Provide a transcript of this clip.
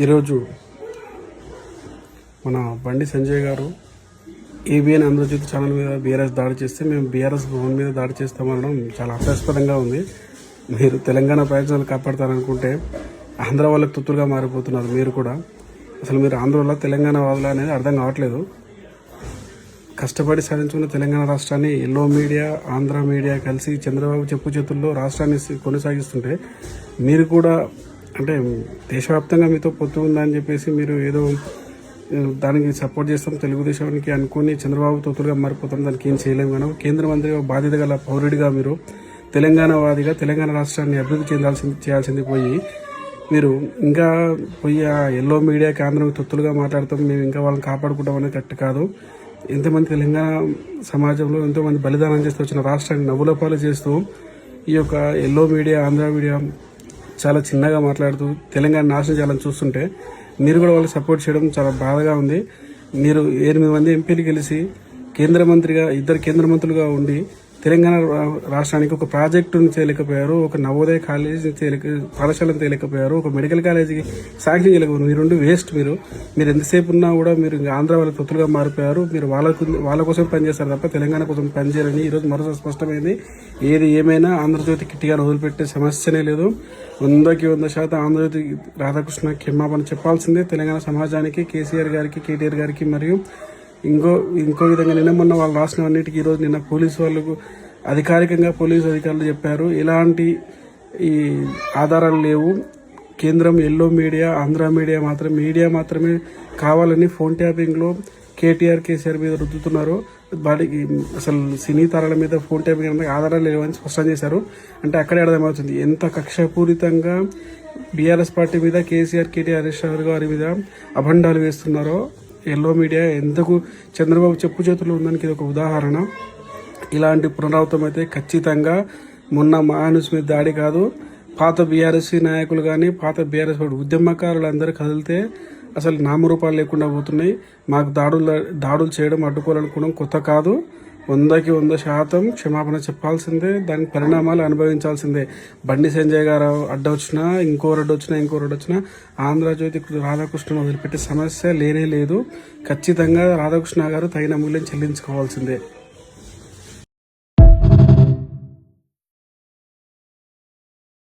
ఈరోజు మన బండి సంజయ్ గారు ఏబిఎన్ ఆంధ్రజ్యోతి ఛానల్ మీద బీఆర్ఎస్ దాడి చేస్తే మేము బీఆర్ఎస్ భవన్ మీద దాడి చేస్తామనడం చాలా హాస్యాస్పదంగా ఉంది. మీరు తెలంగాణ ప్రయోజనాలు కాపాడతారనుకుంటే ఆంధ్ర వాళ్ళకి తుత్తులుగా మారిపోతున్నారు. మీరు కూడా అసలు మీరు ఆంధ్రలో తెలంగాణ వాదులు అనేది అర్థం కావట్లేదు. కష్టపడి సాధించుకున్న తెలంగాణ రాష్ట్రాన్ని ఎల్లో మీడియా, ఆంధ్ర మీడియా కలిసి చంద్రబాబు చెప్పు చేతుల్లో రాష్ట్రాన్ని కొనసాగిస్తుంటే మీరు కూడా అంటే దేశవ్యాప్తంగా మీతో పొత్తు ఉందని చెప్పేసి మీరు ఏదో దానికి సపోర్ట్ చేస్తాం తెలుగుదేశానికి అనుకుని చంద్రబాబు తొత్తులుగా మారిపోతాం. దానికి ఏం చేయలేము. కానీ కేంద్ర మంత్రిగా బాధ్యత గల పౌరుడిగా మీరు తెలంగాణ వాదిగా తెలంగాణ రాష్ట్రాన్ని అభివృద్ధి చేయాల్సింది పోయి మీరు ఇంకా పోయి ఆ ఎల్లో మీడియాకి ఆంధ్ర తొత్తులుగా మాట్లాడతాం, మేము ఇంకా వాళ్ళని కాపాడుకుంటాం అనేది కరెక్ట్ కాదు. ఎంతోమంది తెలంగాణ సమాజంలో ఎంతోమంది బలిదానం చేస్తూ వచ్చిన రాష్ట్రాన్ని నవ్వుల పాలు చేస్తూ ఈ యొక్క ఎల్లో మీడియా, ఆంధ్ర మీడియా చాలా చిన్నగా మాట్లాడుతూ తెలంగాణ నాశనం చేయాలని చూస్తుంటే మీరు కూడా వాళ్ళకి సపోర్ట్ చేయడం చాలా బాధగా ఉంది. మీరు 8 మంది ఎంపీలు గెలిచి కేంద్ర మంత్రిగా, 2 కేంద్ర మంత్రులుగా ఉండి తెలంగాణ రాష్ట్రానికి ఒక ప్రాజెక్టును చేయలేకపోయారు, ఒక నవోదయ కాలేజీ పాఠశాలను చేయలేకపోయారు, ఒక మెడికల్ కాలేజీకి శాంక్షన్ చేయలేకపోయారు. మీరు రెండు వేస్ట్. మీరు ఎంతసేపు ఉన్నా కూడా మీరు ఆంధ్ర వాళ్ళ తొత్తులుగా మారిపోయారు. మీరు వాళ్ళ కోసం పనిచేస్తారు తప్ప తెలంగాణ కోసం పనిచేయాలని ఈరోజు మరోసారి స్పష్టమైంది. ఏది ఏమైనా ఆంధ్రజ్యోతి కిట్టిగా వదిలిపెట్టే సమస్యనే లేదు. 100% ఆంధ్రజ్యోతి రాధాకృష్ణ క్షమాపణ చెప్పాల్సిందే తెలంగాణ సమాజానికి, కేసీఆర్ గారికి, కేటీఆర్ గారికి. మరియు ఇంకో విధంగా నిన్న మొన్న వాళ్ళు రాసినవన్నిటికీ ఈరోజు నిన్న పోలీసు వాళ్ళకు అధికారికంగా పోలీసు అధికారులు చెప్పారు, ఎలాంటి ఈ ఆధారాలు లేవు. కేంద్రం ఎల్లో మీడియా, ఆంధ్ర మీడియా మాత్రమే కావాలని ఫోన్ ట్యాపింగ్లో కేటీఆర్, కేసీఆర్ మీద రుద్దుతున్నారు. వాటికి అసలు సినీ తారాల మీద ఫోన్ ట్యాపింగ్ అనేది ఆధారాలు లేవని స్పష్టం చేశారు. అంటే అక్కడే అర్థమవుతుంది ఎంత కక్షపూరితంగా బీఆర్ఎస్ పార్టీ మీద కేసీఆర్, కేటీఆర్ గారి మీద అభండాలు వేస్తున్నారో. ఎల్లో మీడియా ఎందుకు చంద్రబాబు చెప్పు చేతుల్లో ఉందానికి ఇది ఒక ఉదాహరణ. ఇలాంటి పునరావృతం అయితే ఖచ్చితంగా మొన్న మహానుస్ మీద దాడి కాదు, పాత బీఆర్ఎస్ నాయకులు కానీ పాత బీఆర్ఎస్ ఉద్యమకారులు అందరూ కదిలితే అసలు నామరూపాలు లేకుండా పోతున్నాయి. మాకు దాడులు చేయడం అడ్డుకోవాలనుకోవడం కొత్త కాదు. 100% క్షమాపణ చెప్పాల్సిందే, దాని పరిణామాలు అనుభవించాల్సిందే. బండి సంజయ్ గారు అడ్డొచ్చినా, ఇంకోరు ఆంధ్రజ్యోతి రాధాకృష్ణ వదిలిపెట్టే సమస్య లేనే లేదు. ఖచ్చితంగా రాధాకృష్ణ గారు తగిన మూల్యం చెల్లించుకోవాల్సిందే.